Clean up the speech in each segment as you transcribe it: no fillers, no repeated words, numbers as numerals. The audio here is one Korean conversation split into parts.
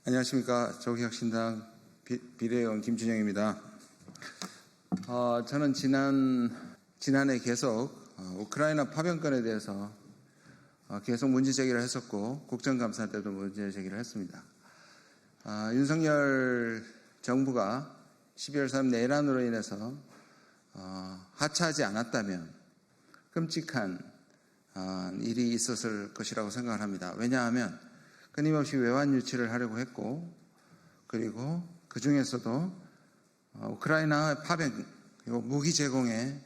안녕하십니까. 조국혁신당 비례의원 김준영입니다. 저는 지난해 계속 우크라이나 파병권에 대해서 계속 문제 제기를 했었고 국정감사 때도 문제 제기를 했습니다. 윤석열 정부가 12월 3일 내란으로 인해서 하차하지 않았다면 끔찍한 일이 있었을 것이라고 생각을 합니다. 왜냐하면 끊임없이 외환 유치를 하려고 했고, 그리고 그 중에서도 우크라이나 파병 그리고 무기 제공에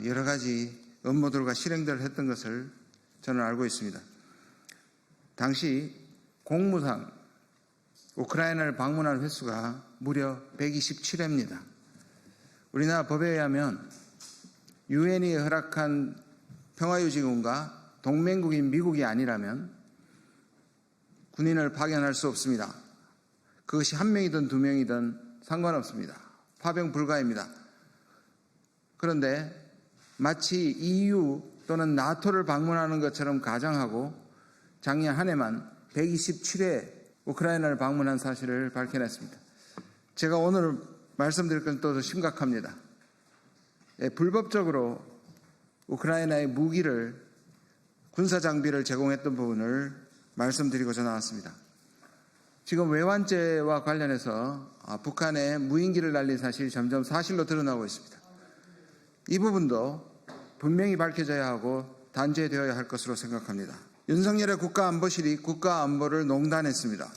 여러 가지 음모들과 실행들을 했던 것을 저는 알고 있습니다. 당시 공무상 우크라이나를 방문한 횟수가 무려 127회입니다. 우리나라 법에 의하면 유엔이 허락한 평화유지군과 동맹국인 미국이 아니라면 군인을 파견할 수 없습니다. 그것이 한 명이든 두 명이든 상관없습니다. 파병 불가입니다. 그런데 마치 EU 또는 나토를 방문하는 것처럼 가정하고 작년 한 해만 127회 우크라이나를 방문한 사실을 밝혀냈습니다. 제가 오늘 말씀드릴 건 또 심각합니다. 불법적으로 우크라이나의 무기를 군사 장비를 제공했던 부분을 말씀드리고자 나왔습니다. 지금 외환죄와 관련해서 북한에 무인기를 날린 사실이 점점 사실로 드러나고 있습니다. 이 부분도 분명히 밝혀져야 하고 단죄되어야 할 것으로 생각합니다. 윤석열의 국가안보실이 국가안보를 농락했습니다.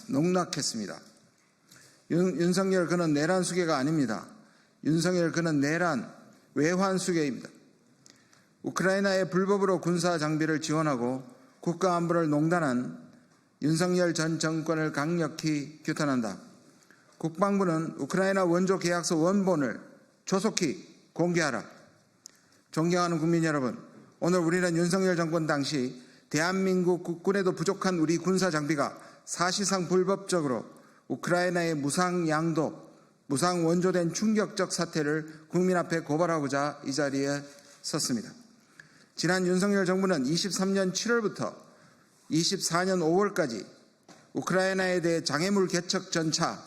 윤석열 그는 내란 수괴가 아닙니다. 윤석열 그는 내란 외환 수괴입니다. 우크라이나에 불법으로 군사 장비를 지원하고 국가안보를 농단한 윤석열 전 정권을 강력히 규탄한다. 국방부는 우크라이나 원조 계약서 원본을 조속히 공개하라. 존경하는 국민 여러분, 오늘 우리는 윤석열 정권 당시 대한민국 국군에도 부족한 우리 군사 장비가 사실상 불법적으로 우크라이나의 무상 양도, 무상 원조된 충격적 사태를 국민 앞에 고발하고자 이 자리에 섰습니다. 지난 윤석열 정부는 23년 7월부터 24년 5월까지 우크라이나에 대해 장애물 개척 전차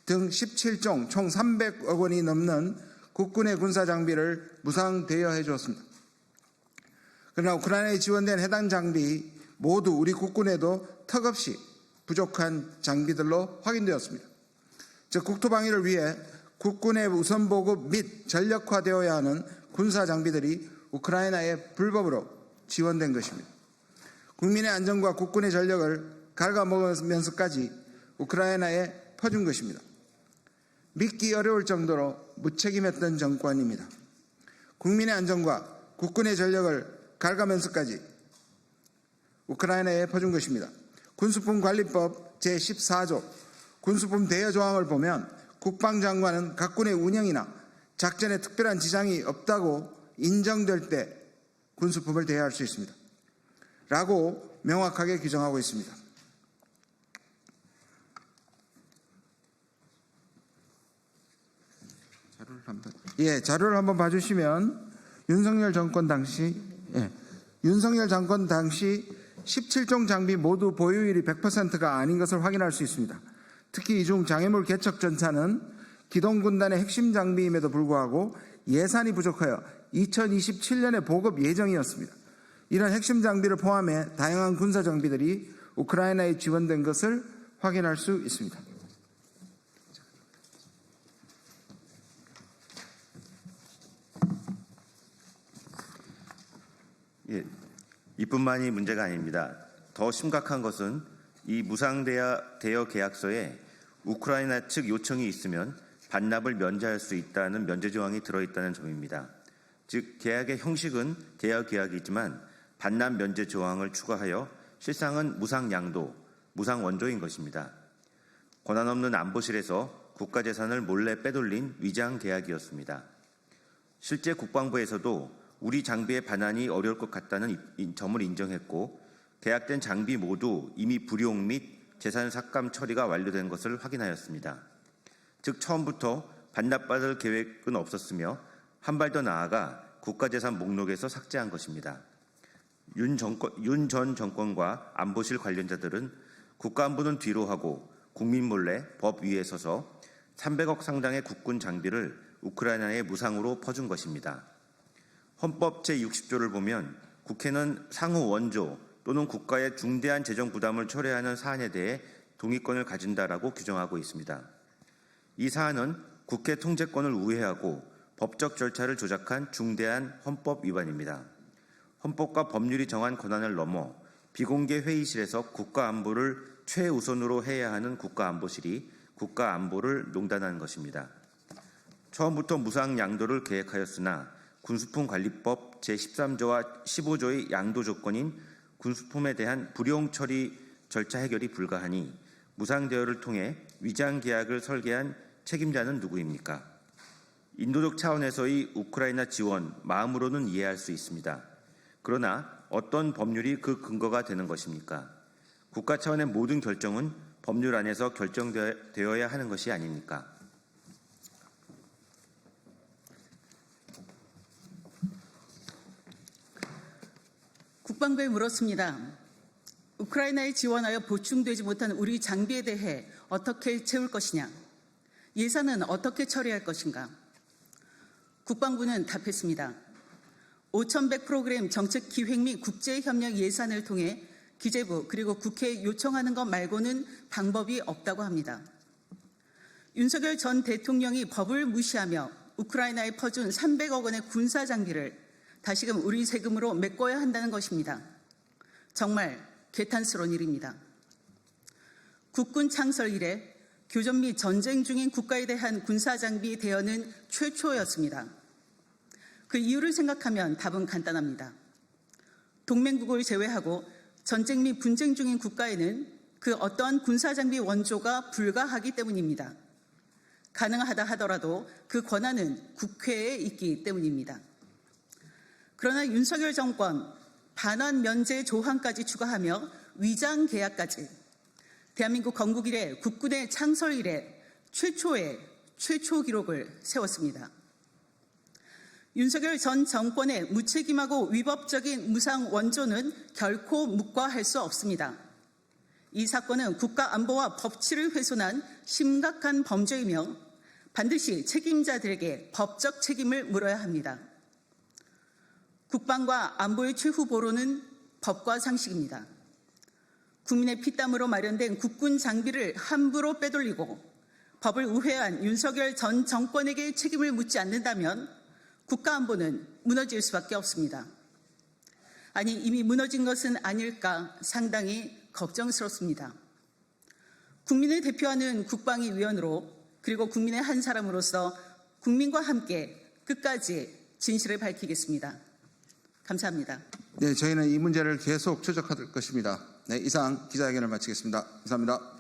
등 17종 총 300억 원이 넘는 국군의 군사 장비를 무상 대여해 주었습니다. 그러나 우크라이나에 지원된 해당 장비 모두 우리 국군에도 턱없이 부족한 장비들로 확인되었습니다. 즉 국토방위를 위해 국군의 우선 보급 및 전력화되어야 하는 군사 장비들이 우크라이나에 불법으로 지원된 것입니다. 국민의 안전과 국군의 전력을 갉아먹으면서까지 우크라이나에 퍼준 것입니다. 믿기 어려울 정도로 무책임했던 정권입니다. 국민의 안전과 국군의 전력을 갉아면서까지 우크라이나에 퍼준 것입니다. 군수품 관리법 제14조 군수품 대여 조항을 보면 국방장관은 각군의 운영이나 작전에 특별한 지장이 없다고 인정될 때 군수품을 대여할 수 있습니다. 라고 명확하게 규정하고 있습니다. 자료를 한번 봐주시면 윤석열 정권 당시 17종 장비 모두 보유율이 100%가 아닌 것을 확인할 수 있습니다. 특히 이 중 장애물 개척 전차는 기동군단의 핵심 장비임에도 불구하고 예산이 부족하여 2027년에 보급 예정이었습니다. 이런 핵심 장비를 포함해 다양한 군사 장비들이 우크라이나에 지원된 것을 확인할 수 있습니다. 이뿐만이 문제가 아닙니다. 더 심각한 것은 이 무상 대여 계약서에 우크라이나 측 요청이 있으면 반납을 면제할 수 있다는 면제 조항이 들어있다는 점입니다. 즉 계약의 형식은 대여 계약이지만 반납 면제 조항을 추가하여 실상은 무상 양도, 무상 원조인 것입니다. 권한 없는 안보실에서 국가재산을 몰래 빼돌린 위장 계약이었습니다. 실제 국방부에서도 우리 장비의 반환이 어려울 것 같다는 점을 인정했고 계약된 장비 모두 이미 불용 및 재산 삭감 처리가 완료된 것을 확인하였습니다. 즉 처음부터 반납받을 계획은 없었으며 한 발 더 나아가 국가재산 목록에서 삭제한 것입니다. 윤 전 정권과 안보실 관련자들은 국가안보는 뒤로 하고 국민 몰래 법 위에 서서 300억 상당의 국군 장비를 우크라이나에 무상으로 퍼준 것입니다. 헌법 제60조를 보면 국회는 상호 원조 또는 국가의 중대한 재정 부담을 초래하는 사안에 대해 동의권을 가진다라고 규정하고 있습니다. 이 사안은 국회 통제권을 우회하고 법적 절차를 조작한 중대한 헌법 위반입니다. 헌법과 법률이 정한 권한을 넘어 비공개 회의실에서 국가안보를 최우선으로 해야 하는 국가안보실이 국가안보를 농단한 것입니다. 처음부터 무상 양도를 계획하였으나 군수품관리법 제13조와 15조의 양도 조건인 군수품에 대한 불용 처리 절차 해결이 불가하니 무상 대여를 통해 위장 계약을 설계한 책임자는 누구입니까? 인도적 차원에서의 우크라이나 지원, 마음으로는 이해할 수 있습니다. 그러나 어떤 법률이 그 근거가 되는 것입니까? 국가 차원의 모든 결정은 법률 안에서 결정되어야 하는 것이 아닙니까? 국방부에 물었습니다. 우크라이나에 지원하여 보충되지 못한 우리 장비에 대해 어떻게 채울 것이냐? 예산은 어떻게 처리할 것인가? 국방부는 답했습니다. 5100 프로그램 정책 기획 및 국제협력 예산을 통해 기재부 그리고 국회에 요청하는 것 말고는 방법이 없다고 합니다. 윤석열 전 대통령이 법을 무시하며 우크라이나에 퍼준 300억 원의 군사 장비를 다시금 우리 세금으로 메꿔야 한다는 것입니다. 정말 개탄스러운 일입니다. 국군 창설 이래 교전 및 전쟁 중인 국가에 대한 군사 장비 대여는 최초였습니다. 그 이유를 생각하면 답은 간단합니다. 동맹국을 제외하고 전쟁 및 분쟁 중인 국가에는 그 어떠한 군사 장비 원조가 불가하기 때문입니다. 가능하다 하더라도 그 권한은 국회에 있기 때문입니다. 그러나 윤석열 정권 반환 면제 조항까지 추가하며 위장 계약까지 대한민국 건국 이래 국군의 창설 이래 최초의 최초 기록을 세웠습니다. 윤석열 전 정권의 무책임하고 위법적인 무상 원조는 결코 묵과할 수 없습니다. 이 사건은 국가 안보와 법치를 훼손한 심각한 범죄이며 반드시 책임자들에게 법적 책임을 물어야 합니다. 국방과 안보의 최후 보루는 법과 상식입니다. 국민의 피땀으로 마련된 국군 장비를 함부로 빼돌리고 법을 우회한 윤석열 전 정권에게 책임을 묻지 않는다면 국가안보는 무너질 수밖에 없습니다. 아니, 이미 무너진 것은 아닐까 상당히 걱정스럽습니다. 국민을 대표하는 국방위 위원으로 그리고 국민의 한 사람으로서 국민과 함께 끝까지 진실을 밝히겠습니다. 감사합니다. 네, 저희는 이 문제를 계속 추적할 것입니다. 네, 이상 기자회견을 마치겠습니다. 감사합니다.